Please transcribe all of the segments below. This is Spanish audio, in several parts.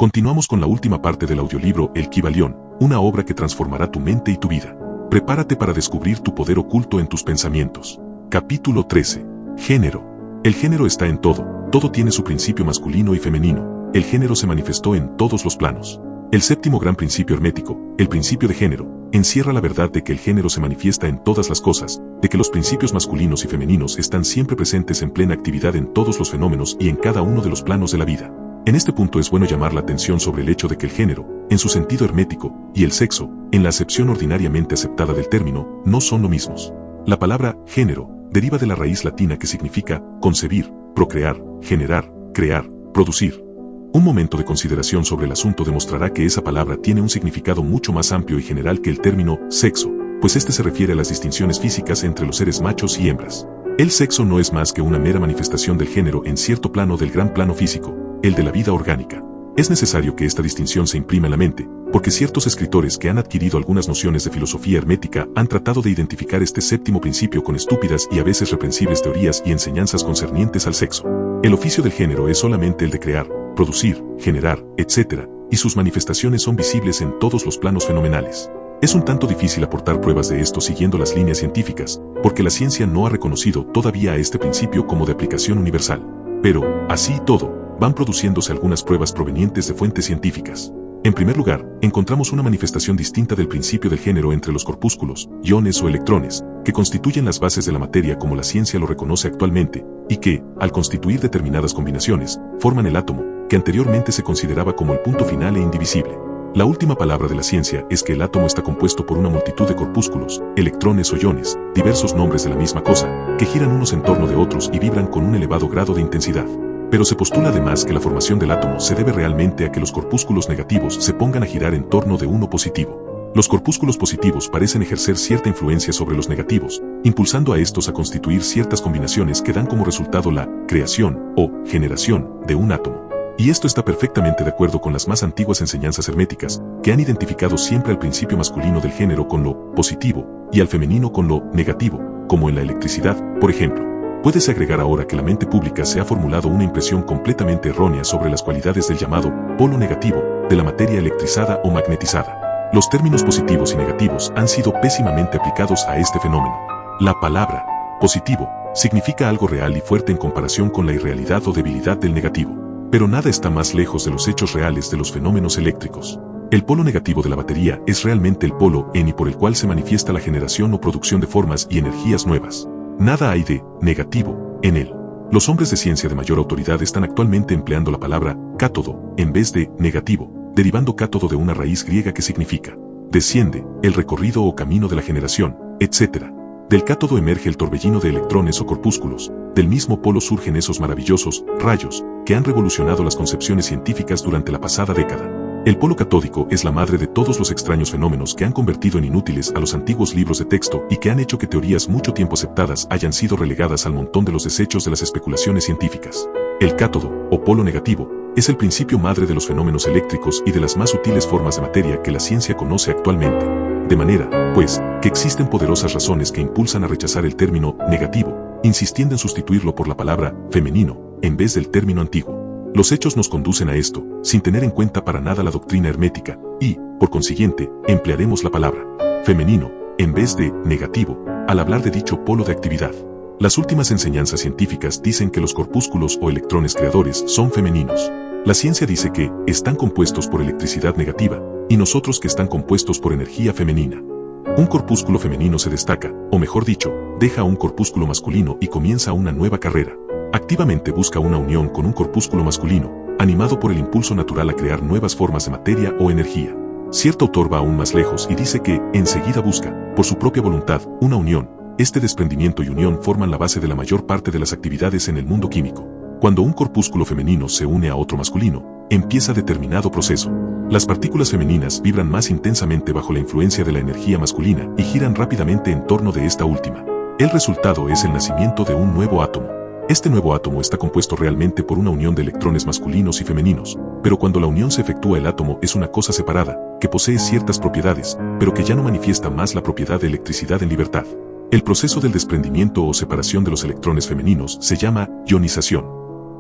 Continuamos con la última parte del audiolibro El Kybalión, una obra que transformará tu mente y tu vida. Prepárate para descubrir tu poder oculto en tus pensamientos. Capítulo 13. Género. El género está en todo, todo tiene su principio masculino y femenino. El género se manifestó en todos los planos. El séptimo gran principio hermético, el principio de género, encierra la verdad de que el género se manifiesta en todas las cosas, de que los principios masculinos y femeninos están siempre presentes en plena actividad en todos los fenómenos y en cada uno de los planos de la vida. En este punto es bueno llamar la atención sobre el hecho de que el género, en su sentido hermético, y el sexo, en la acepción ordinariamente aceptada del término, no son lo mismos. La palabra género deriva de la raíz latina que significa concebir, procrear, generar, crear, producir. Un momento de consideración sobre el asunto demostrará que esa palabra tiene un significado mucho más amplio y general que el término sexo, pues este se refiere a las distinciones físicas entre los seres machos y hembras. El sexo no es más que una mera manifestación del género en cierto plano del gran plano físico, el de la vida orgánica. Es necesario que esta distinción se imprima en la mente, porque ciertos escritores que han adquirido algunas nociones de filosofía hermética han tratado de identificar este séptimo principio con estúpidas y a veces reprensibles teorías y enseñanzas concernientes al sexo. El oficio del género es solamente el de crear, producir, generar, etc., y sus manifestaciones son visibles en todos los planos fenomenales. Es un tanto difícil aportar pruebas de esto siguiendo las líneas científicas, porque la ciencia no ha reconocido todavía a este principio como de aplicación universal. Pero, así y todo, van produciéndose algunas pruebas provenientes de fuentes científicas. En primer lugar, encontramos una manifestación distinta del principio del género entre los corpúsculos, iones o electrones, que constituyen las bases de la materia como la ciencia lo reconoce actualmente, y que, al constituir determinadas combinaciones, forman el átomo, que anteriormente se consideraba como el punto final e indivisible. La última palabra de la ciencia es que el átomo está compuesto por una multitud de corpúsculos, electrones o iones, diversos nombres de la misma cosa, que giran unos en torno de otros y vibran con un elevado grado de intensidad. Pero se postula además que la formación del átomo se debe realmente a que los corpúsculos negativos se pongan a girar en torno de uno positivo. Los corpúsculos positivos parecen ejercer cierta influencia sobre los negativos, impulsando a estos a constituir ciertas combinaciones que dan como resultado la creación o generación de un átomo. Y esto está perfectamente de acuerdo con las más antiguas enseñanzas herméticas, que han identificado siempre al principio masculino del género con lo positivo y al femenino con lo negativo, como en la electricidad, por ejemplo. Puedes agregar ahora que la mente pública se ha formulado una impresión completamente errónea sobre las cualidades del llamado polo negativo de la materia electrizada o magnetizada. Los términos positivos y negativos han sido pésimamente aplicados a este fenómeno. La palabra positivo significa algo real y fuerte en comparación con la irrealidad o debilidad del negativo. Pero nada está más lejos de los hechos reales de los fenómenos eléctricos. El polo negativo de la batería es realmente el polo N por el cual se manifiesta la generación o producción de formas y energías nuevas. Nada hay de negativo en él. Los hombres de ciencia de mayor autoridad están actualmente empleando la palabra cátodo en vez de negativo, derivando cátodo de una raíz griega que significa desciende, el recorrido o camino de la generación, etc. Del cátodo emerge el torbellino de electrones o corpúsculos. Del mismo polo surgen esos maravillosos rayos que han revolucionado las concepciones científicas durante la pasada década. El polo catódico es la madre de todos los extraños fenómenos que han convertido en inútiles a los antiguos libros de texto y que han hecho que teorías mucho tiempo aceptadas hayan sido relegadas al montón de los desechos de las especulaciones científicas. El cátodo, o polo negativo, es el principio madre de los fenómenos eléctricos y de las más sutiles formas de materia que la ciencia conoce actualmente. De manera, pues, que existen poderosas razones que impulsan a rechazar el término negativo, insistiendo en sustituirlo por la palabra femenino, en vez del término antiguo. Los hechos nos conducen a esto, sin tener en cuenta para nada la doctrina hermética, y, por consiguiente, emplearemos la palabra femenino, en vez de negativo, al hablar de dicho polo de actividad. Las últimas enseñanzas científicas dicen que los corpúsculos o electrones creadores son femeninos. La ciencia dice que están compuestos por electricidad negativa, y nosotros que están compuestos por energía femenina. Un corpúsculo femenino se destaca, o mejor dicho, deja a un corpúsculo masculino y comienza una nueva carrera. Activamente busca una unión con un corpúsculo masculino, animado por el impulso natural a crear nuevas formas de materia o energía. Cierto autor va aún más lejos y dice que, enseguida busca, por su propia voluntad, una unión. Este desprendimiento y unión forman la base de la mayor parte de las actividades en el mundo químico. Cuando un corpúsculo femenino se une a otro masculino, empieza determinado proceso. Las partículas femeninas vibran más intensamente bajo la influencia de la energía masculina y giran rápidamente en torno de esta última. El resultado es el nacimiento de un nuevo átomo. Este nuevo átomo está compuesto realmente por una unión de electrones masculinos y femeninos, pero cuando la unión se efectúa el átomo es una cosa separada, que posee ciertas propiedades, pero que ya no manifiesta más la propiedad de electricidad en libertad. El proceso del desprendimiento o separación de los electrones femeninos se llama ionización.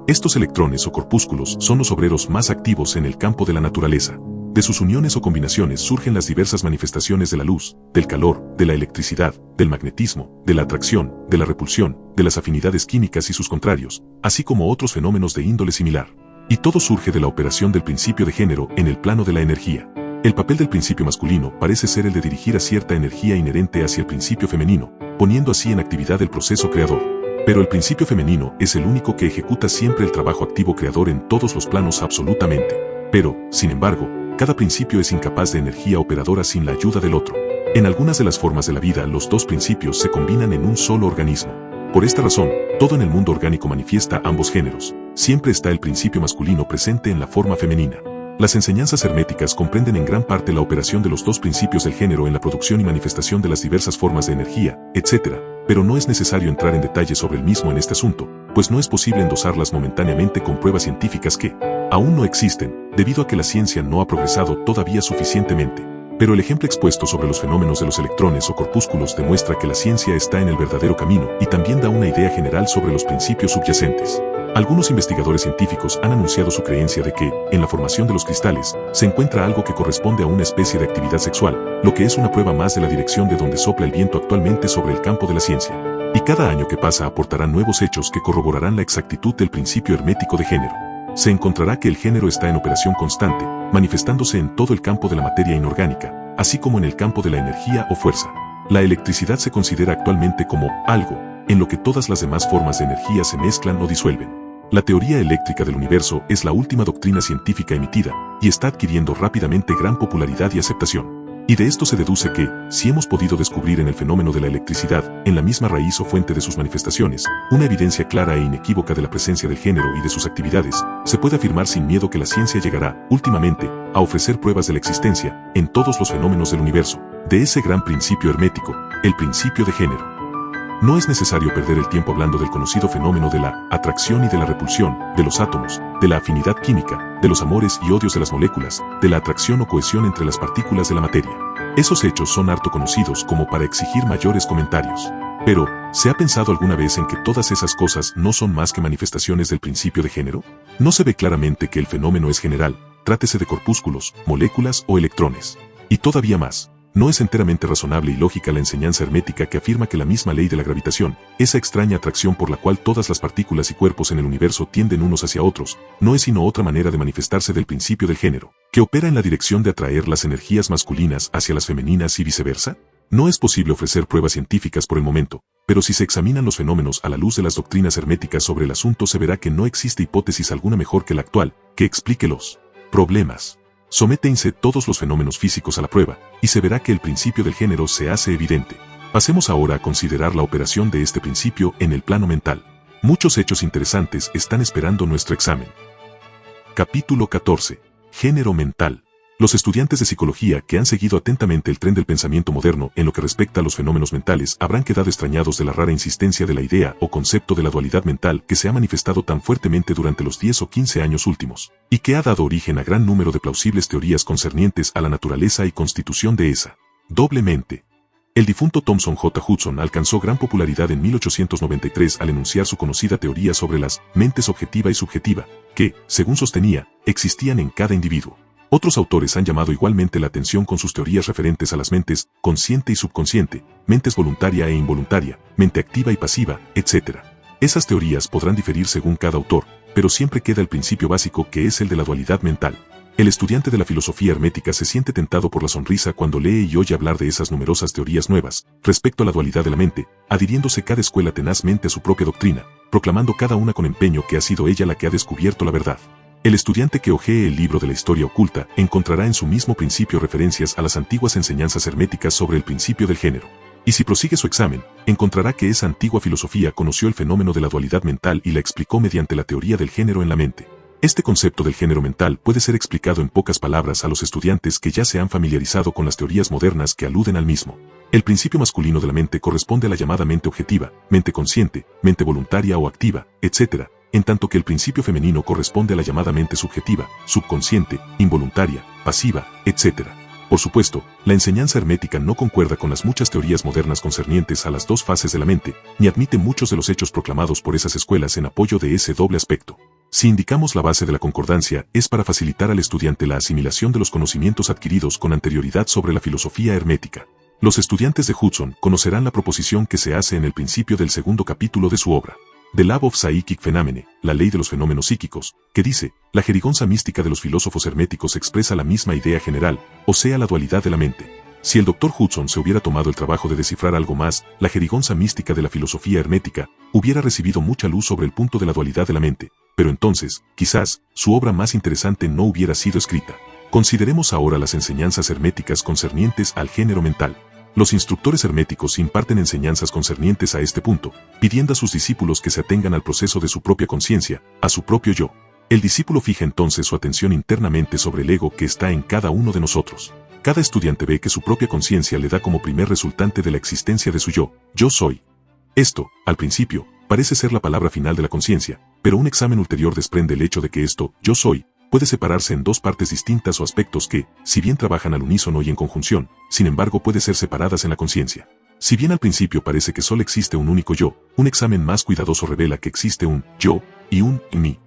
Estos electrones o corpúsculos son los obreros más activos en el campo de la naturaleza. De sus uniones o combinaciones surgen las diversas manifestaciones de la luz, del calor, de la electricidad, del magnetismo, de la atracción, de la repulsión, de las afinidades químicas y sus contrarios, así como otros fenómenos de índole similar. Y todo surge de la operación del principio de género en el plano de la energía. El papel del principio masculino parece ser el de dirigir a cierta energía inherente hacia el principio femenino, poniendo así en actividad el proceso creador. Pero el principio femenino es el único que ejecuta siempre el trabajo activo creador en todos los planos absolutamente. Pero, sin embargo, cada principio es incapaz de energía operadora sin la ayuda del otro. En algunas de las formas de la vida los dos principios se combinan en un solo organismo. Por esta razón, todo en el mundo orgánico manifiesta ambos géneros. Siempre está el principio masculino presente en la forma femenina. Las enseñanzas herméticas comprenden en gran parte la operación de los dos principios del género en la producción y manifestación de las diversas formas de energía, etc., pero no es necesario entrar en detalle sobre el mismo en este asunto, pues no es posible endosarlas momentáneamente con pruebas científicas que aún no existen, debido a que la ciencia no ha progresado todavía suficientemente. Pero el ejemplo expuesto sobre los fenómenos de los electrones o corpúsculos demuestra que la ciencia está en el verdadero camino y también da una idea general sobre los principios subyacentes. Algunos investigadores científicos han anunciado su creencia de que, en la formación de los cristales, se encuentra algo que corresponde a una especie de actividad sexual, lo que es una prueba más de la dirección de donde sopla el viento actualmente sobre el campo de la ciencia. Y cada año que pasa aportará nuevos hechos que corroborarán la exactitud del principio hermético de género. Se encontrará que el género está en operación constante, manifestándose en todo el campo de la materia inorgánica, así como en el campo de la energía o fuerza. La electricidad se considera actualmente como algo, en lo que todas las demás formas de energía se mezclan o disuelven. La teoría eléctrica del universo es la última doctrina científica emitida, y está adquiriendo rápidamente gran popularidad y aceptación. Y de esto se deduce que, si hemos podido descubrir en el fenómeno de la electricidad, en la misma raíz o fuente de sus manifestaciones, una evidencia clara e inequívoca de la presencia del género y de sus actividades, se puede afirmar sin miedo que la ciencia llegará, últimamente, a ofrecer pruebas de la existencia, en todos los fenómenos del universo, de ese gran principio hermético, el principio de género. No es necesario perder el tiempo hablando del conocido fenómeno de la atracción y de la repulsión, de los átomos, de la afinidad química, de los amores y odios de las moléculas, de la atracción o cohesión entre las partículas de la materia. Esos hechos son harto conocidos como para exigir mayores comentarios. Pero, ¿se ha pensado alguna vez en que todas esas cosas no son más que manifestaciones del principio de género? No se ve claramente que el fenómeno es general, trátese de corpúsculos, moléculas o electrones. Y todavía más. No es enteramente razonable y lógica la enseñanza hermética que afirma que la misma ley de la gravitación, esa extraña atracción por la cual todas las partículas y cuerpos en el universo tienden unos hacia otros, no es sino otra manera de manifestarse del principio del género, que opera en la dirección de atraer las energías masculinas hacia las femeninas y viceversa. No es posible ofrecer pruebas científicas por el momento, pero si se examinan los fenómenos a la luz de las doctrinas herméticas sobre el asunto se verá que no existe hipótesis alguna mejor que la actual, que explique los problemas. Sométense todos los fenómenos físicos a la prueba, y se verá que el principio del género se hace evidente. Pasemos ahora a considerar la operación de este principio en el plano mental. Muchos hechos interesantes están esperando nuestro examen. Capítulo 14. Género mental. Los estudiantes de psicología que han seguido atentamente el tren del pensamiento moderno en lo que respecta a los fenómenos mentales habrán quedado extrañados de la rara insistencia de la idea o concepto de la dualidad mental que se ha manifestado tan fuertemente durante los 10 o 15 años últimos, y que ha dado origen a gran número de plausibles teorías concernientes a la naturaleza y constitución de esa doble mente. El difunto Thomson J. Hudson alcanzó gran popularidad en 1893 al enunciar su conocida teoría sobre las mentes objetiva y subjetiva, que, según sostenía, existían en cada individuo. Otros autores han llamado igualmente la atención con sus teorías referentes a las mentes consciente y subconsciente, mentes voluntaria e involuntaria, mente activa y pasiva, etc. Esas teorías podrán diferir según cada autor, pero siempre queda el principio básico que es el de la dualidad mental. El estudiante de la filosofía hermética se siente tentado por la sonrisa cuando lee y oye hablar de esas numerosas teorías nuevas, respecto a la dualidad de la mente, adhiriéndose cada escuela tenazmente a su propia doctrina, proclamando cada una con empeño que ha sido ella la que ha descubierto la verdad. El estudiante que hojee el libro de la historia oculta encontrará en su mismo principio referencias a las antiguas enseñanzas herméticas sobre el principio del género. Y si prosigue su examen, encontrará que esa antigua filosofía conoció el fenómeno de la dualidad mental y la explicó mediante la teoría del género en la mente. Este concepto del género mental puede ser explicado en pocas palabras a los estudiantes que ya se han familiarizado con las teorías modernas que aluden al mismo. El principio masculino de la mente corresponde a la llamada mente objetiva, mente consciente, mente voluntaria o activa, etc., en tanto que el principio femenino corresponde a la llamada mente subjetiva, subconsciente, involuntaria, pasiva, etc. Por supuesto, la enseñanza hermética no concuerda con las muchas teorías modernas concernientes a las dos fases de la mente, ni admite muchos de los hechos proclamados por esas escuelas en apoyo de ese doble aspecto. Si indicamos la base de la concordancia, es para facilitar al estudiante la asimilación de los conocimientos adquiridos con anterioridad sobre la filosofía hermética. Los estudiantes de Hudson conocerán la proposición que se hace en el principio del segundo capítulo de su obra, The Law of Psychic Phenomena, la ley de los fenómenos psíquicos, que dice, la jerigonza mística de los filósofos herméticos expresa la misma idea general, o sea la dualidad de la mente. Si el Dr. Hudson se hubiera tomado el trabajo de descifrar algo más, la jerigonza mística de la filosofía hermética hubiera recibido mucha luz sobre el punto de la dualidad de la mente, pero entonces, quizás, su obra más interesante no hubiera sido escrita. Consideremos ahora las enseñanzas herméticas concernientes al género mental. Los instructores herméticos imparten enseñanzas concernientes a este punto, pidiendo a sus discípulos que se atengan al proceso de su propia conciencia, a su propio yo. El discípulo fija entonces su atención internamente sobre el ego que está en cada uno de nosotros. Cada estudiante ve que su propia conciencia le da como primer resultante de la existencia de su yo soy. Esto, al principio, parece ser la palabra final de la conciencia, pero un examen ulterior desprende el hecho de que esto, yo soy, puede separarse en dos partes distintas o aspectos que, si bien trabajan al unísono y en conjunción, sin embargo puede ser separadas en la conciencia. Si bien al principio parece que solo existe un único yo, un examen más cuidadoso revela que existe un yo y un mí.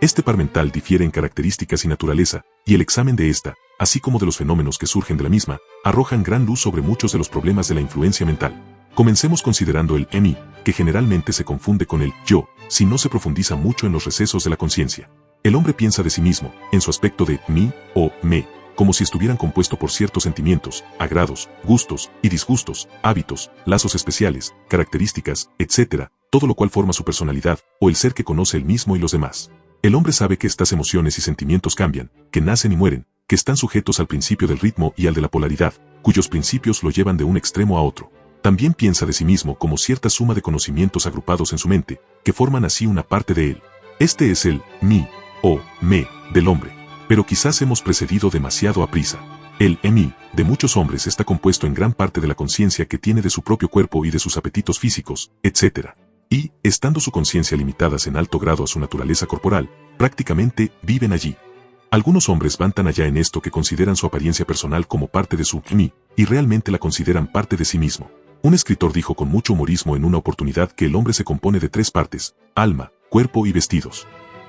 Este par mental difiere en características y naturaleza, y el examen de esta, así como de los fenómenos que surgen de la misma, arrojan gran luz sobre muchos de los problemas de la influencia mental. Comencemos considerando el mí, que generalmente se confunde con el yo, si no se profundiza mucho en los recesos de la conciencia. El hombre piensa de sí mismo, en su aspecto de mí o me, como si estuvieran compuesto por ciertos sentimientos, agrados, gustos y disgustos, hábitos, lazos especiales, características, etc., todo lo cual forma su personalidad, o el ser que conoce él mismo y los demás. El hombre sabe que estas emociones y sentimientos cambian, que nacen y mueren, que están sujetos al principio del ritmo y al de la polaridad, cuyos principios lo llevan de un extremo a otro. También piensa de sí mismo como cierta suma de conocimientos agrupados en su mente, que forman así una parte de él. Este es el mí, o me, del hombre. Pero quizás hemos precedido demasiado a prisa. El mí, de muchos hombres está compuesto en gran parte de la conciencia que tiene de su propio cuerpo y de sus apetitos físicos, etc. Y, estando su conciencia limitadas en alto grado a su naturaleza corporal, prácticamente viven allí. Algunos hombres van tan allá en esto que consideran su apariencia personal como parte de su mí, y realmente la consideran parte de sí mismo. Un escritor dijo con mucho humorismo en una oportunidad que el hombre se compone de tres partes: alma, cuerpo y vestidos.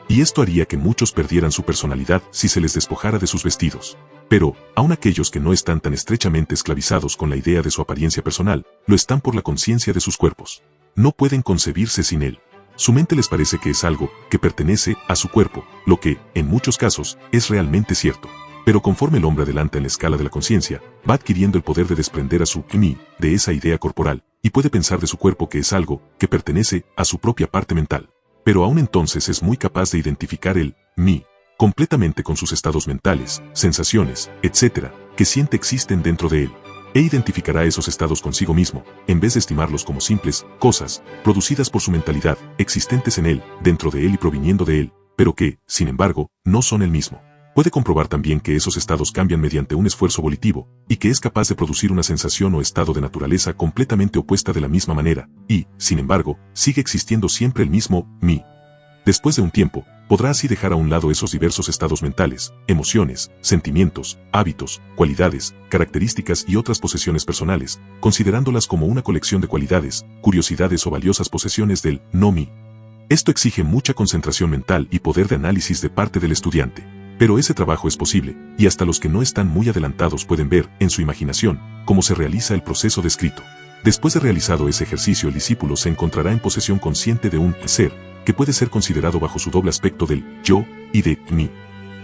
Y esto haría que muchos perdieran su personalidad si se les despojara de sus vestidos. Pero, aun aquellos que no están tan estrechamente esclavizados con la idea de su apariencia personal, lo están por la conciencia de sus cuerpos. No pueden concebirse sin él. Su mente les parece que es algo que pertenece a su cuerpo, lo que, en muchos casos, es realmente cierto. Pero conforme el hombre adelanta en la escala de la conciencia, va adquiriendo el poder de desprender a su mí de esa idea corporal, y puede pensar de su cuerpo que es algo que pertenece a su propia parte mental. Pero aún entonces es muy capaz de identificar el mí completamente con sus estados mentales, sensaciones, etc., que siente existen dentro de él. E identificará esos estados consigo mismo, en vez de estimarlos como simples cosas, producidas por su mentalidad, existentes en él, dentro de él y proviniendo de él, pero que, sin embargo, no son el mismo. Puede comprobar también que esos estados cambian mediante un esfuerzo volitivo, y que es capaz de producir una sensación o estado de naturaleza completamente opuesta de la misma manera, y, sin embargo, sigue existiendo siempre el mismo mí. Después de un tiempo, podrá así dejar a un lado esos diversos estados mentales, emociones, sentimientos, hábitos, cualidades, características y otras posesiones personales, considerándolas como una colección de cualidades, curiosidades o valiosas posesiones del no mí. Esto exige mucha concentración mental y poder de análisis de parte del estudiante. Pero ese trabajo es posible, y hasta los que no están muy adelantados pueden ver, en su imaginación, cómo se realiza el proceso descrito. Después de realizado ese ejercicio, el discípulo se encontrará en posesión consciente de un ser, que puede ser considerado bajo su doble aspecto del yo y de mí.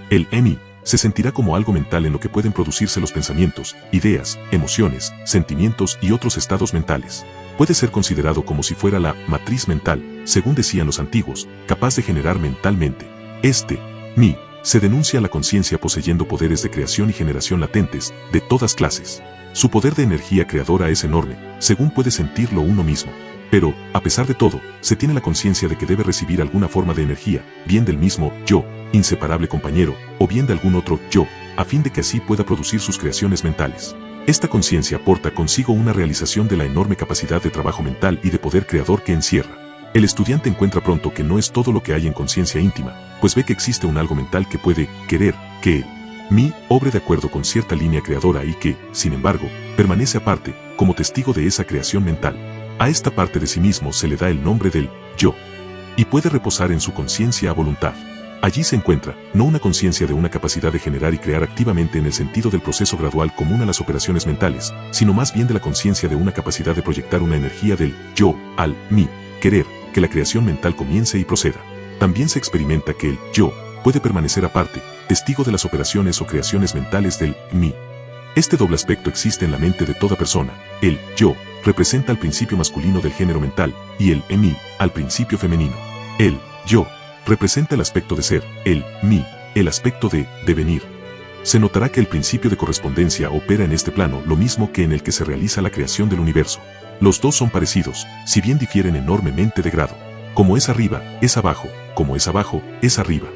El mí se sentirá como algo mental en lo que pueden producirse los pensamientos, ideas, emociones, sentimientos y otros estados mentales. Puede ser considerado como si fuera la matriz mental, según decían los antiguos, capaz de generar mentalmente. Este mí se denuncia a la conciencia poseyendo poderes de creación y generación latentes, de todas clases. Su poder de energía creadora es enorme, según puede sentirlo uno mismo. Pero, a pesar de todo, se tiene la conciencia de que debe recibir alguna forma de energía, bien del mismo yo, inseparable compañero, o bien de algún otro yo, a fin de que así pueda producir sus creaciones mentales. Esta conciencia porta consigo una realización de la enorme capacidad de trabajo mental y de poder creador que encierra. El estudiante encuentra pronto que no es todo lo que hay en conciencia íntima, pues ve que existe un algo mental que puede querer que él, mí, obre de acuerdo con cierta línea creadora y que, sin embargo, permanece aparte, como testigo de esa creación mental. A esta parte de sí mismo se le da el nombre del yo, y puede reposar en su conciencia a voluntad. Allí se encuentra, no una conciencia de una capacidad de generar y crear activamente en el sentido del proceso gradual común a las operaciones mentales, sino más bien de la conciencia de una capacidad de proyectar una energía del yo al mí, querer, que la creación mental comience y proceda. También se experimenta que el yo puede permanecer aparte, testigo de las operaciones o creaciones mentales del mí. Este doble aspecto existe en la mente de toda persona. El yo representa al principio masculino del género mental y el mí al principio femenino. El yo representa el aspecto de ser, el mí, el aspecto de devenir. Se notará que el principio de correspondencia opera en este plano lo mismo que en el que se realiza la creación del universo. Los dos son parecidos, si bien difieren enormemente de grado. Como es arriba, es abajo, como es abajo, es arriba.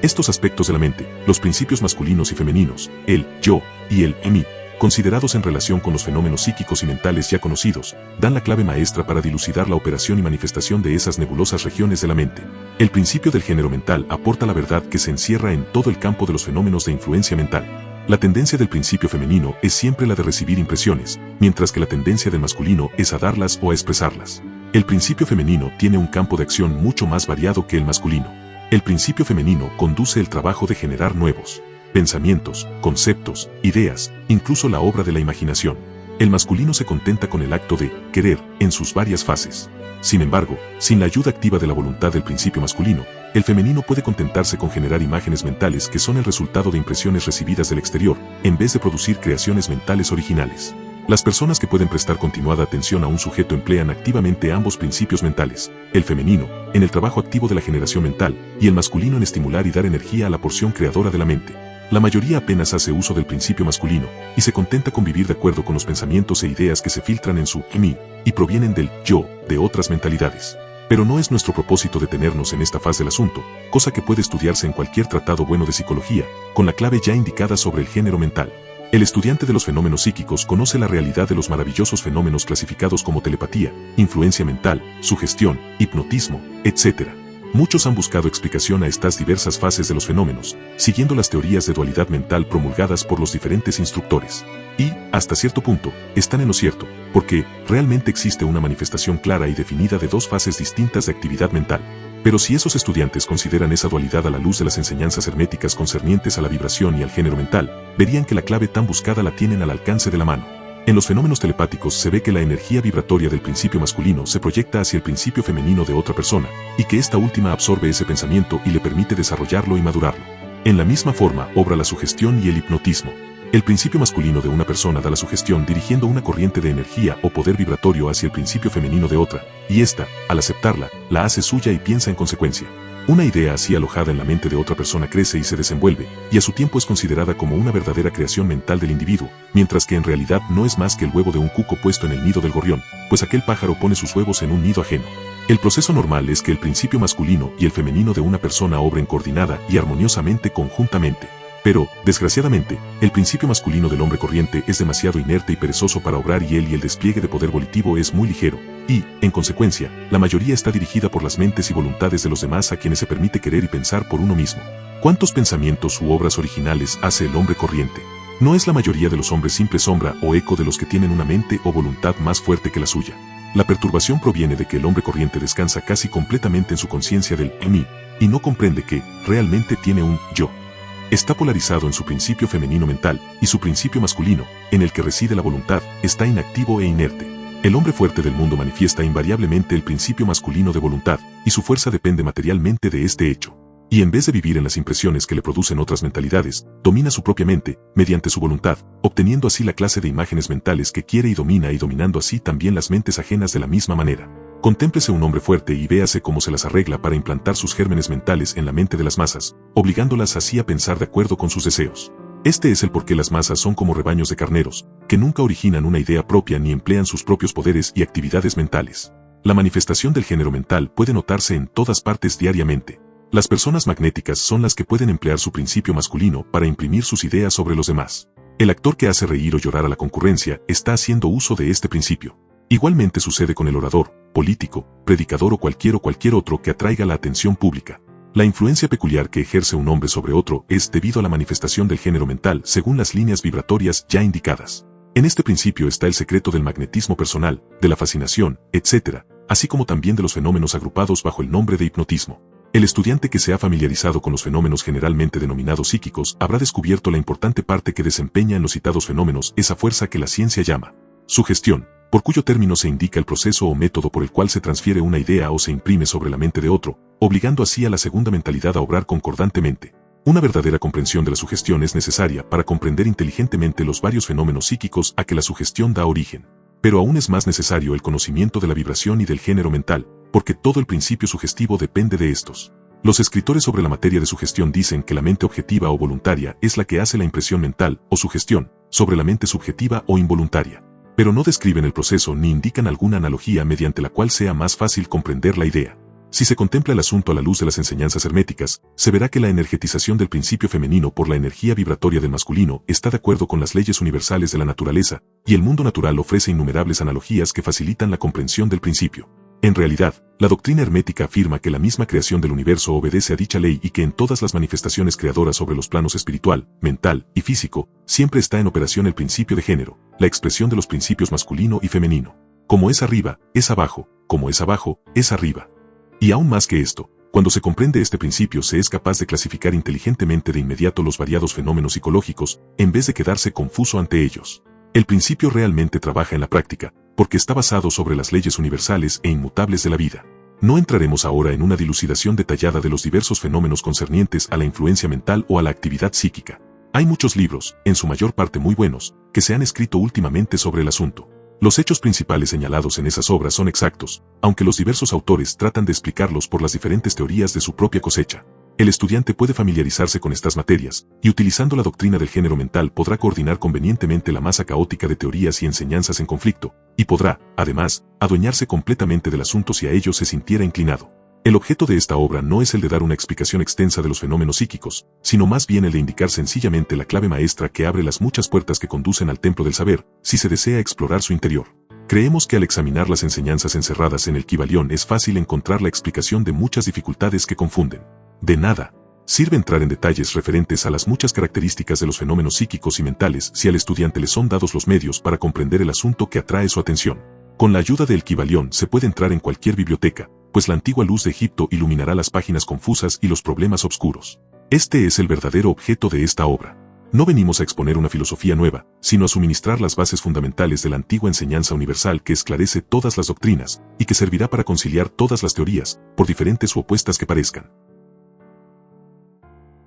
Estos aspectos de la mente, los principios masculinos y femeninos, el yo y el mí, considerados en relación con los fenómenos psíquicos y mentales ya conocidos, dan la clave maestra para dilucidar la operación y manifestación de esas nebulosas regiones de la mente. El principio del género mental aporta la verdad que se encierra en todo el campo de los fenómenos de influencia mental. La tendencia del principio femenino es siempre la de recibir impresiones, mientras que la tendencia del masculino es a darlas o a expresarlas. El principio femenino tiene un campo de acción mucho más variado que el masculino. El principio femenino conduce el trabajo de generar nuevos pensamientos, conceptos, ideas, incluso la obra de la imaginación. El masculino se contenta con el acto de querer en sus varias fases. Sin embargo, sin la ayuda activa de la voluntad del principio masculino, el femenino puede contentarse con generar imágenes mentales que son el resultado de impresiones recibidas del exterior, en vez de producir creaciones mentales originales. Las personas que pueden prestar continuada atención a un sujeto emplean activamente ambos principios mentales, el femenino, en el trabajo activo de la generación mental, y el masculino en estimular y dar energía a la porción creadora de la mente. La mayoría apenas hace uso del principio masculino, y se contenta con vivir de acuerdo con los pensamientos e ideas que se filtran en su mí, y provienen del yo, de otras mentalidades. Pero no es nuestro propósito detenernos en esta fase del asunto, cosa que puede estudiarse en cualquier tratado bueno de psicología, con la clave ya indicada sobre el género mental. El estudiante de los fenómenos psíquicos conoce la realidad de los maravillosos fenómenos clasificados como telepatía, influencia mental, sugestión, hipnotismo, etc. Muchos han buscado explicación a estas diversas fases de los fenómenos, siguiendo las teorías de dualidad mental promulgadas por los diferentes instructores. Y, hasta cierto punto, están en lo cierto, porque realmente existe una manifestación clara y definida de dos fases distintas de actividad mental. Pero si esos estudiantes consideran esa dualidad a la luz de las enseñanzas herméticas concernientes a la vibración y al género mental, verían que la clave tan buscada la tienen al alcance de la mano. En los fenómenos telepáticos se ve que la energía vibratoria del principio masculino se proyecta hacia el principio femenino de otra persona, y que esta última absorbe ese pensamiento y le permite desarrollarlo y madurarlo. En la misma forma obra la sugestión y el hipnotismo. El principio masculino de una persona da la sugestión dirigiendo una corriente de energía o poder vibratorio hacia el principio femenino de otra, y ésta, al aceptarla, la hace suya y piensa en consecuencia. Una idea así alojada en la mente de otra persona crece y se desenvuelve, y a su tiempo es considerada como una verdadera creación mental del individuo, mientras que en realidad no es más que el huevo de un cuco puesto en el nido del gorrión, pues aquel pájaro pone sus huevos en un nido ajeno. El proceso normal es que el principio masculino y el femenino de una persona obren coordinada y armoniosamente conjuntamente. Pero, desgraciadamente, el principio masculino del hombre corriente es demasiado inerte y perezoso para obrar y el despliegue de poder volitivo es muy ligero, y, en consecuencia, la mayoría está dirigida por las mentes y voluntades de los demás a quienes se permite querer y pensar por uno mismo. ¿Cuántos pensamientos u obras originales hace el hombre corriente? No es la mayoría de los hombres simple sombra o eco de los que tienen una mente o voluntad más fuerte que la suya. La perturbación proviene de que el hombre corriente descansa casi completamente en su conciencia del mí, y no comprende que, realmente tiene un yo. Está polarizado en su principio femenino mental, y su principio masculino, en el que reside la voluntad, está inactivo e inerte. El hombre fuerte del mundo manifiesta invariablemente el principio masculino de voluntad, y su fuerza depende materialmente de este hecho. Y en vez de vivir en las impresiones que le producen otras mentalidades, domina su propia mente, mediante su voluntad, obteniendo así la clase de imágenes mentales que quiere y dominando así también las mentes ajenas de la misma manera. Contémplese un hombre fuerte y véase cómo se las arregla para implantar sus gérmenes mentales en la mente de las masas, obligándolas así a pensar de acuerdo con sus deseos. Este es el por qué las masas son como rebaños de carneros, que nunca originan una idea propia ni emplean sus propios poderes y actividades mentales. La manifestación del género mental puede notarse en todas partes diariamente. Las personas magnéticas son las que pueden emplear su principio masculino para imprimir sus ideas sobre los demás. El actor que hace reír o llorar a la concurrencia está haciendo uso de este principio. Igualmente sucede con el orador, político, predicador o cualquier otro que atraiga la atención pública. La influencia peculiar que ejerce un hombre sobre otro es debido a la manifestación del género mental según las líneas vibratorias ya indicadas. En este principio está el secreto del magnetismo personal, de la fascinación, etc., así como también de los fenómenos agrupados bajo el nombre de hipnotismo. El estudiante que se ha familiarizado con los fenómenos generalmente denominados psíquicos habrá descubierto la importante parte que desempeña en los citados fenómenos esa fuerza que la ciencia llama sugestión, por cuyo término se indica el proceso o método por el cual se transfiere una idea o se imprime sobre la mente de otro, obligando así a la segunda mentalidad a obrar concordantemente. Una verdadera comprensión de la sugestión es necesaria para comprender inteligentemente los varios fenómenos psíquicos a que la sugestión da origen. Pero aún es más necesario el conocimiento de la vibración y del género mental, porque todo el principio sugestivo depende de estos. Los escritores sobre la materia de sugestión dicen que la mente objetiva o voluntaria es la que hace la impresión mental o sugestión sobre la mente subjetiva o involuntaria. Pero no describen el proceso ni indican alguna analogía mediante la cual sea más fácil comprender la idea. Si se contempla el asunto a la luz de las enseñanzas herméticas, se verá que la energetización del principio femenino por la energía vibratoria del masculino está de acuerdo con las leyes universales de la naturaleza, y el mundo natural ofrece innumerables analogías que facilitan la comprensión del principio. En realidad, la doctrina hermética afirma que la misma creación del universo obedece a dicha ley y que en todas las manifestaciones creadoras sobre los planos espiritual, mental y físico, siempre está en operación el principio de género, la expresión de los principios masculino y femenino. Como es arriba, es abajo, como es abajo, es arriba. Y aún más que esto, cuando se comprende este principio se es capaz de clasificar inteligentemente de inmediato los variados fenómenos psicológicos, en vez de quedarse confuso ante ellos. El principio realmente trabaja en la práctica, porque está basado sobre las leyes universales e inmutables de la vida. No entraremos ahora en una dilucidación detallada de los diversos fenómenos concernientes a la influencia mental o a la actividad psíquica. Hay muchos libros, en su mayor parte muy buenos, que se han escrito últimamente sobre el asunto. Los hechos principales señalados en esas obras son exactos, aunque los diversos autores tratan de explicarlos por las diferentes teorías de su propia cosecha. El estudiante puede familiarizarse con estas materias, y utilizando la doctrina del género mental podrá coordinar convenientemente la masa caótica de teorías y enseñanzas en conflicto, y podrá, además, adueñarse completamente del asunto si a ello se sintiera inclinado. El objeto de esta obra no es el de dar una explicación extensa de los fenómenos psíquicos, sino más bien el de indicar sencillamente la clave maestra que abre las muchas puertas que conducen al templo del saber, si se desea explorar su interior. Creemos que al examinar las enseñanzas encerradas en el Kybalión es fácil encontrar la explicación de muchas dificultades que confunden. De nada sirve entrar en detalles referentes a las muchas características de los fenómenos psíquicos y mentales si al estudiante le son dados los medios para comprender el asunto que atrae su atención. Con la ayuda del Kybalión se puede entrar en cualquier biblioteca, pues la antigua luz de Egipto iluminará las páginas confusas y los problemas oscuros. Este es el verdadero objeto de esta obra. No venimos a exponer una filosofía nueva, sino a suministrar las bases fundamentales de la antigua enseñanza universal que esclarece todas las doctrinas, y que servirá para conciliar todas las teorías, por diferentes u opuestas que parezcan.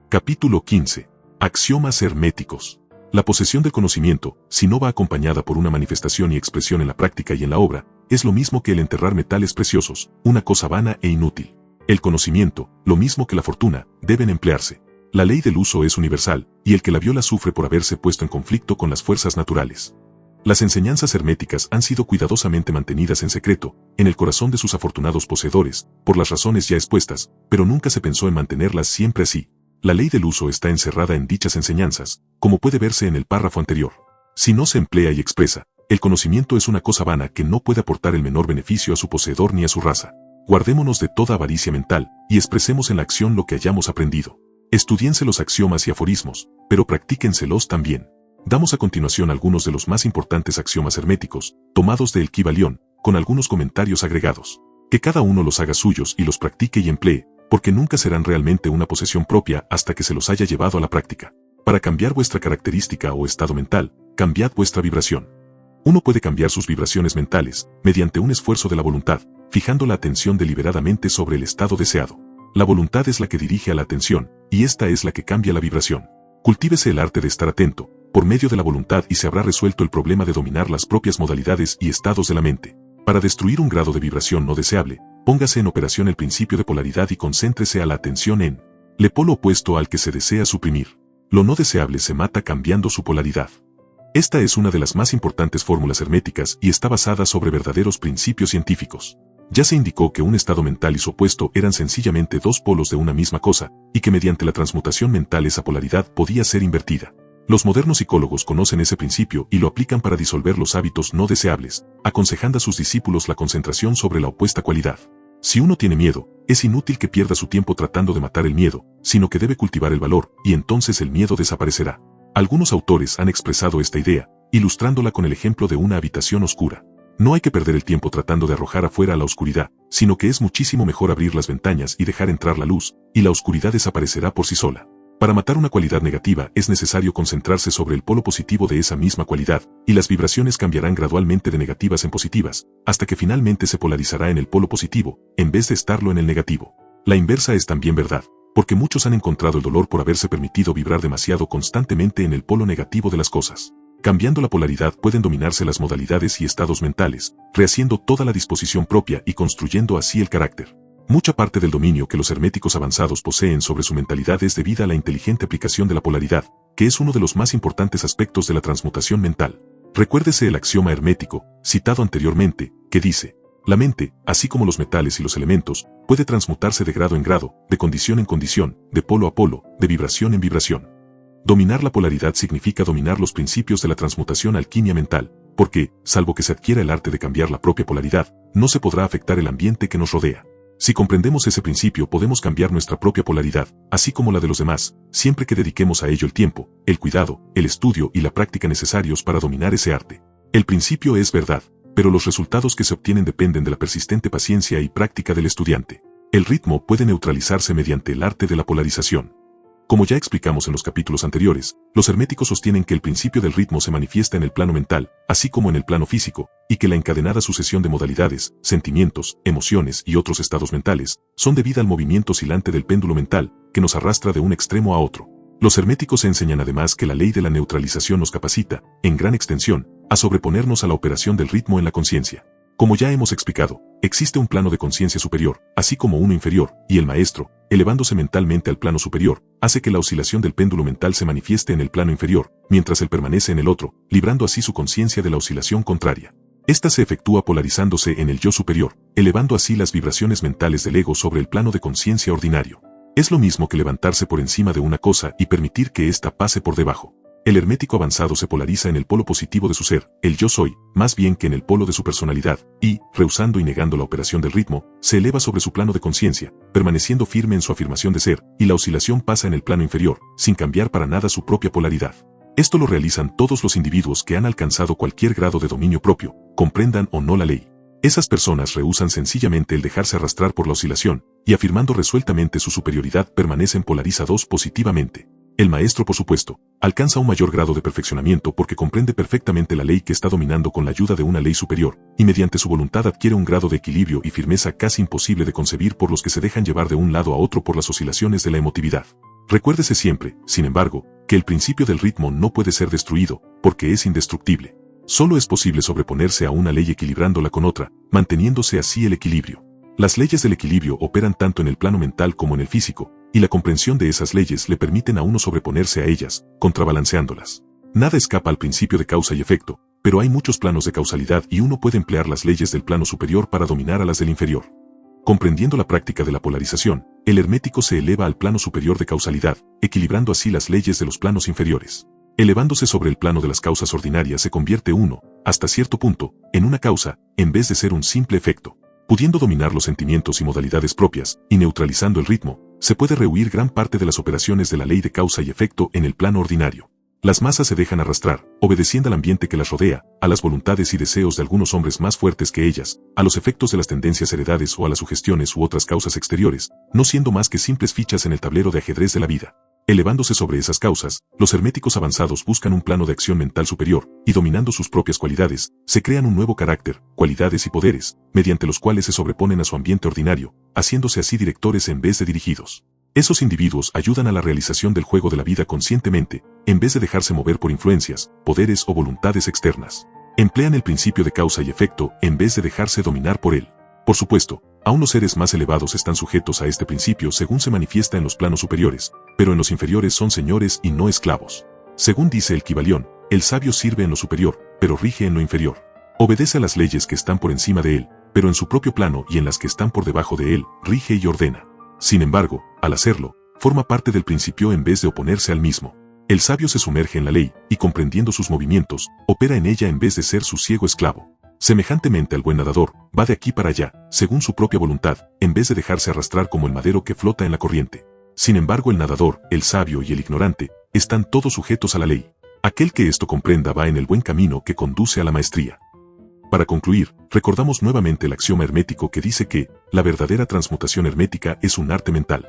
Capítulo 15. Axiomas herméticos. La posesión del conocimiento, si no va acompañada por una manifestación y expresión en la práctica y en la obra, es lo mismo que el enterrar metales preciosos, una cosa vana e inútil. El conocimiento, lo mismo que la fortuna, deben emplearse. La ley del uso es universal, y el que la viola sufre por haberse puesto en conflicto con las fuerzas naturales. Las enseñanzas herméticas han sido cuidadosamente mantenidas en secreto, en el corazón de sus afortunados poseedores, por las razones ya expuestas, pero nunca se pensó en mantenerlas siempre así. La ley del uso está encerrada en dichas enseñanzas, como puede verse en el párrafo anterior. Si no se emplea y expresa, el conocimiento es una cosa vana que no puede aportar el menor beneficio a su poseedor ni a su raza. Guardémonos de toda avaricia mental, y expresemos en la acción lo que hayamos aprendido. Estudiense los axiomas y aforismos, pero practíquenselos también. Damos a continuación algunos de los más importantes axiomas herméticos, tomados del Kybalión, con algunos comentarios agregados. Que cada uno los haga suyos y los practique y emplee, porque nunca serán realmente una posesión propia hasta que se los haya llevado a la práctica. Para cambiar vuestra característica o estado mental, cambiad vuestra vibración. Uno puede cambiar sus vibraciones mentales, mediante un esfuerzo de la voluntad, fijando la atención deliberadamente sobre el estado deseado. La voluntad es la que dirige a la atención, y esta es la que cambia la vibración. Cultívese el arte de estar atento, por medio de la voluntad y se habrá resuelto el problema de dominar las propias modalidades y estados de la mente. Para destruir un grado de vibración no deseable, póngase en operación el principio de polaridad y concéntrese a la atención en el polo opuesto al que se desea suprimir. Lo no deseable se mata cambiando su polaridad. Esta es una de las más importantes fórmulas herméticas y está basada sobre verdaderos principios científicos. Ya se indicó que un estado mental y su opuesto eran sencillamente dos polos de una misma cosa, y que mediante la transmutación mental esa polaridad podía ser invertida. Los modernos psicólogos conocen ese principio y lo aplican para disolver los hábitos no deseables, aconsejando a sus discípulos la concentración sobre la opuesta cualidad. Si uno tiene miedo, es inútil que pierda su tiempo tratando de matar el miedo, sino que debe cultivar el valor, y entonces el miedo desaparecerá. Algunos autores han expresado esta idea, ilustrándola con el ejemplo de una habitación oscura. No hay que perder el tiempo tratando de arrojar afuera a la oscuridad, sino que es muchísimo mejor abrir las ventanas y dejar entrar la luz, y la oscuridad desaparecerá por sí sola. Para matar una cualidad negativa es necesario concentrarse sobre el polo positivo de esa misma cualidad, y las vibraciones cambiarán gradualmente de negativas en positivas, hasta que finalmente se polarizará en el polo positivo, en vez de estarlo en el negativo. La inversa es también verdad, porque muchos han encontrado el dolor por haberse permitido vibrar demasiado constantemente en el polo negativo de las cosas. Cambiando la polaridad pueden dominarse las modalidades y estados mentales, rehaciendo toda la disposición propia y construyendo así el carácter. Mucha parte del dominio que los herméticos avanzados poseen sobre su mentalidad es debida a la inteligente aplicación de la polaridad, que es uno de los más importantes aspectos de la transmutación mental. Recuérdese el axioma hermético, citado anteriormente, que dice: la mente, así como los metales y los elementos, puede transmutarse de grado en grado, de condición en condición, de polo a polo, de vibración en vibración. Dominar la polaridad significa dominar los principios de la transmutación alquimia mental, porque, salvo que se adquiera el arte de cambiar la propia polaridad, no se podrá afectar el ambiente que nos rodea. Si comprendemos ese principio podemos cambiar nuestra propia polaridad, así como la de los demás, siempre que dediquemos a ello el tiempo, el cuidado, el estudio y la práctica necesarios para dominar ese arte. El principio es verdad, pero los resultados que se obtienen dependen de la persistente paciencia y práctica del estudiante. El ritmo puede neutralizarse mediante el arte de la polarización. Como ya explicamos en los capítulos anteriores, los herméticos sostienen que el principio del ritmo se manifiesta en el plano mental, así como en el plano físico, y que la encadenada sucesión de modalidades, sentimientos, emociones y otros estados mentales, son debida al movimiento oscilante del péndulo mental, que nos arrastra de un extremo a otro. Los herméticos enseñan además que la ley de la neutralización nos capacita, en gran extensión, a sobreponernos a la operación del ritmo en la conciencia. Como ya hemos explicado, existe un plano de conciencia superior, así como uno inferior, y el maestro, elevándose mentalmente al plano superior, hace que la oscilación del péndulo mental se manifieste en el plano inferior, mientras él permanece en el otro, librando así su conciencia de la oscilación contraria. Esta se efectúa polarizándose en el yo superior, elevando así las vibraciones mentales del ego sobre el plano de conciencia ordinario. Es lo mismo que levantarse por encima de una cosa y permitir que ésta pase por debajo. El hermético avanzado se polariza en el polo positivo de su ser, el yo soy, más bien que en el polo de su personalidad, y, rehusando y negando la operación del ritmo, se eleva sobre su plano de conciencia, permaneciendo firme en su afirmación de ser, y la oscilación pasa en el plano inferior, sin cambiar para nada su propia polaridad. Esto lo realizan todos los individuos que han alcanzado cualquier grado de dominio propio, comprendan o no la ley. Esas personas rehúsan sencillamente el dejarse arrastrar por la oscilación, y afirmando resueltamente su superioridad permanecen polarizados positivamente. El maestro, por supuesto, alcanza un mayor grado de perfeccionamiento porque comprende perfectamente la ley que está dominando con la ayuda de una ley superior, y mediante su voluntad adquiere un grado de equilibrio y firmeza casi imposible de concebir por los que se dejan llevar de un lado a otro por las oscilaciones de la emotividad. Recuérdese siempre, sin embargo, que el principio del ritmo no puede ser destruido, porque es indestructible. Solo es posible sobreponerse a una ley equilibrándola con otra, manteniéndose así el equilibrio. Las leyes del equilibrio operan tanto en el plano mental como en el físico, y la comprensión de esas leyes le permiten a uno sobreponerse a ellas, contrabalanceándolas. Nada escapa al principio de causa y efecto, pero hay muchos planos de causalidad y uno puede emplear las leyes del plano superior para dominar a las del inferior. Comprendiendo la práctica de la polarización, el hermético se eleva al plano superior de causalidad, equilibrando así las leyes de los planos inferiores. Elevándose sobre el plano de las causas ordinarias se convierte uno, hasta cierto punto, en una causa, en vez de ser un simple efecto. Pudiendo dominar los sentimientos y modalidades propias, y neutralizando el ritmo, se puede rehuir gran parte de las operaciones de la ley de causa y efecto en el plano ordinario. Las masas se dejan arrastrar, obedeciendo al ambiente que las rodea, a las voluntades y deseos de algunos hombres más fuertes que ellas, a los efectos de las tendencias heredades o a las sugestiones u otras causas exteriores, no siendo más que simples fichas en el tablero de ajedrez de la vida. Elevándose sobre esas causas, los herméticos avanzados buscan un plano de acción mental superior, y dominando sus propias cualidades, se crean un nuevo carácter, cualidades y poderes, mediante los cuales se sobreponen a su ambiente ordinario, haciéndose así directores en vez de dirigidos. Esos individuos ayudan a la realización del juego de la vida conscientemente, en vez de dejarse mover por influencias, poderes o voluntades externas. Emplean el principio de causa y efecto en vez de dejarse dominar por él. Por supuesto, aún los seres más elevados están sujetos a este principio según se manifiesta en los planos superiores, pero en los inferiores son señores y no esclavos. Según dice el Kybalión, el sabio sirve en lo superior, pero rige en lo inferior. Obedece a las leyes que están por encima de él, pero en su propio plano y en las que están por debajo de él, rige y ordena. Sin embargo, al hacerlo, forma parte del principio en vez de oponerse al mismo. El sabio se sumerge en la ley, y comprendiendo sus movimientos, opera en ella en vez de ser su ciego esclavo. Semejantemente al buen nadador, va de aquí para allá, según su propia voluntad, en vez de dejarse arrastrar como el madero que flota en la corriente. Sin embargo, el nadador, el sabio y el ignorante, están todos sujetos a la ley. Aquel que esto comprenda va en el buen camino que conduce a la maestría. Para concluir, recordamos nuevamente el axioma hermético que dice que la verdadera transmutación hermética es un arte mental.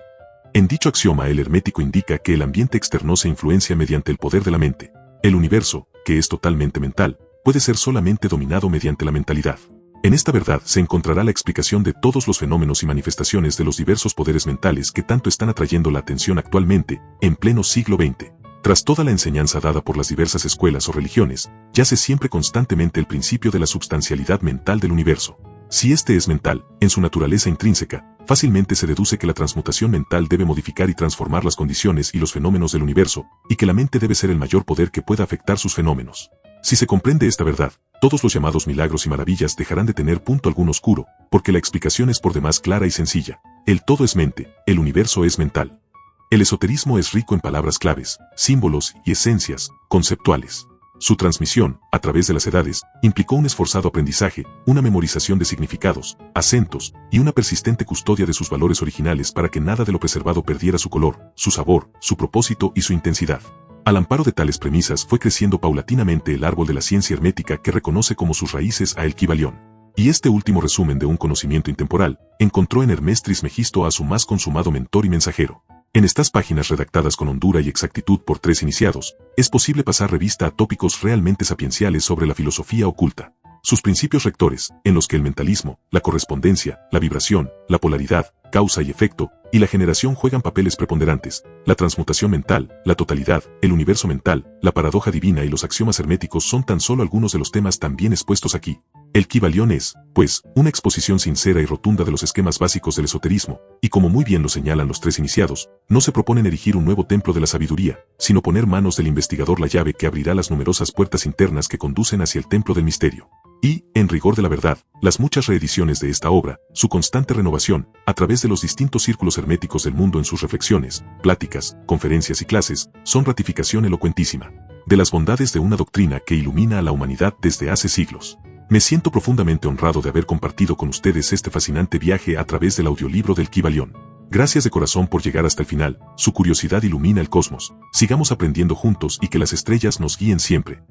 En dicho axioma el hermético indica que el ambiente externo se influencia mediante el poder de la mente. El universo, que es totalmente mental, puede ser solamente dominado mediante la mentalidad. En esta verdad se encontrará la explicación de todos los fenómenos y manifestaciones de los diversos poderes mentales que tanto están atrayendo la atención actualmente, en pleno siglo XX. Tras toda la enseñanza dada por las diversas escuelas o religiones, yace siempre constantemente el principio de la substancialidad mental del universo. Si este es mental, en su naturaleza intrínseca, fácilmente se deduce que la transmutación mental debe modificar y transformar las condiciones y los fenómenos del universo, y que la mente debe ser el mayor poder que pueda afectar sus fenómenos. Si se comprende esta verdad, todos los llamados milagros y maravillas dejarán de tener punto alguno oscuro, porque la explicación es por demás clara y sencilla. El todo es mente, el universo es mental. El esoterismo es rico en palabras claves, símbolos y esencias conceptuales. Su transmisión, a través de las edades, implicó un esforzado aprendizaje, una memorización de significados, acentos, y una persistente custodia de sus valores originales para que nada de lo preservado perdiera su color, su sabor, su propósito y su intensidad. Al amparo de tales premisas fue creciendo paulatinamente el árbol de la ciencia hermética que reconoce como sus raíces a el Kybalión. Y este último resumen de un conocimiento intemporal, encontró en Hermés Trismegisto a su más consumado mentor y mensajero. En estas páginas redactadas con hondura y exactitud por 3 iniciados, es posible pasar revista a tópicos realmente sapienciales sobre la filosofía oculta. Sus principios rectores, en los que el mentalismo, la correspondencia, la vibración, la polaridad, causa y efecto, y la generación juegan papeles preponderantes, la transmutación mental, la totalidad, el universo mental, la paradoja divina y los axiomas herméticos son tan solo algunos de los temas también expuestos aquí. El Kybalión es, pues, una exposición sincera y rotunda de los esquemas básicos del esoterismo, y como muy bien lo señalan los 3 iniciados, no se proponen erigir un nuevo templo de la sabiduría, sino poner manos del investigador la llave que abrirá las numerosas puertas internas que conducen hacia el templo del misterio. Y, en rigor de la verdad, las muchas reediciones de esta obra, su constante renovación, a través de los distintos círculos herméticos del mundo en sus reflexiones, pláticas, conferencias y clases, son ratificación elocuentísima de las bondades de una doctrina que ilumina a la humanidad desde hace siglos. Me siento profundamente honrado de haber compartido con ustedes este fascinante viaje a través del audiolibro del Kybalión. Gracias de corazón por llegar hasta el final, su curiosidad ilumina el cosmos, sigamos aprendiendo juntos y que las estrellas nos guíen siempre.